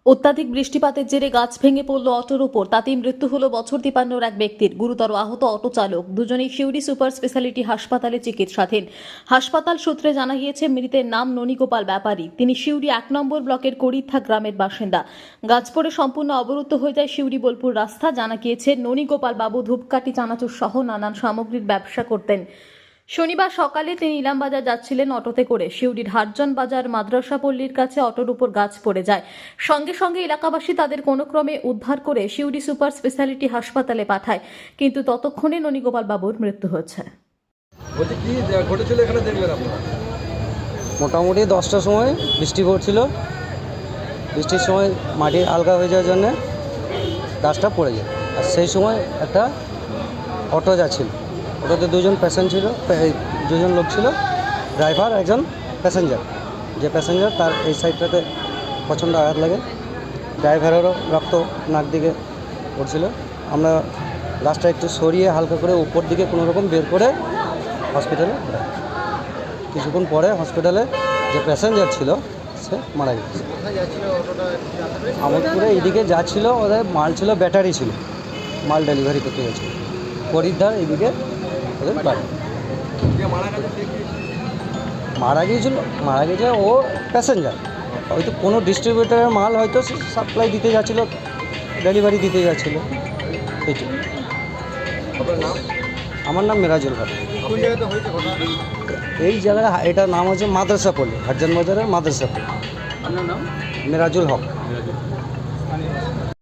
অত্যাধিক বৃষ্টিপাতের জেরে গাছ ভেঙে পড়ল অটোর উপর, তাতেই মৃত্যু হলো বছর 53 এক ব্যক্তির। গুরুতর আহত অটো চালক। দুজনেই সিউড়ি সুপার স্পেশালিটি হাসপাতালে চিকিৎসাধীন। হাসপাতাল সূত্রে জানা গিয়েছে, মৃতের নাম ননীগোপাল ব্যাপারী। তিনি সিউড়ি 1 নম্বর ব্লকের করিথা গ্রামের বাসিন্দা। গাছ পড়ে সম্পূর্ণ অবরুদ্ধ হয়ে যায় সিউড়ি বোলপুর রাস্তা। জানা গিয়েছে, ননীগোপাল বাবু ধূপকাঠি, চানাচুর সহ নানান সামগ্রীর ব্যবসা করতেন। শনিবার সকালে তিনি ইলামবাজার যাচ্ছিলেন অটোতে করে। সিউড়ির হারজন বাজার মাদ্রাসা পল্লীর কাছে অটোর উপর গাছ পড়ে যায়। সঙ্গে সঙ্গে এলাকাবাসী তাদের কোনো ক্রমে উদ্ধার করে সিউড়ি সুপার স্পেশালিটি হাসপাতালে পাঠায়, কিন্তু ততক্ষণে ননীগোপাল বাবুর মৃত্যু হয়েছে। মোটামুটি 10টার সময় বৃষ্টি পড়ছিল। বৃষ্টির সময় মাটি আলগা হয়ে যাওয়ার জন্যে গাছটা পড়ে যায়। আর সেই সময় একটা অটো যাচ্ছিল, ওটাতে দুজন লোক ছিল, ড্রাইভার, একজন প্যাসেঞ্জার। যে প্যাসেঞ্জার তার এই সাইডটাতে প্রচণ্ড আঘাত লাগে, ড্রাইভারেরও রক্ত নাক দিকে পড়ছিল। আমরা গাছটা একটু সরিয়ে হালকা করে উপর দিকে কোনো রকম বের করে হসপিটালে পাঠাই। কিছুক্ষণ পরে হসপিটালে যে প্যাসেঞ্জার ছিল সে মারা গেছে। আমোদপুরে এইদিকে যাচ্ছিল, ওদের মাল ছিল, ব্যাটারি ছিল, মাল ডেলিভারি করতে গেছিল। হরিদ্বার এইদিকে ওদের বাড়ি। মারা গিয়েছে ও প্যাসেঞ্জার, হয়তো কোনো ডিস্ট্রিবিউটারের মাল হয়তো সাপ্লাই দিতে যাচ্ছিলো, ডেলিভারি দিতে যাচ্ছিলো। এইটুকু। আমার নাম মেরাজুল হক। এই জায়গায় এটার নাম হচ্ছে মাদ্রাসা পল্লী, হারজান বাজারের মাদ্রাসা পল্লী। আপনার নাম? মেরাজুল হক।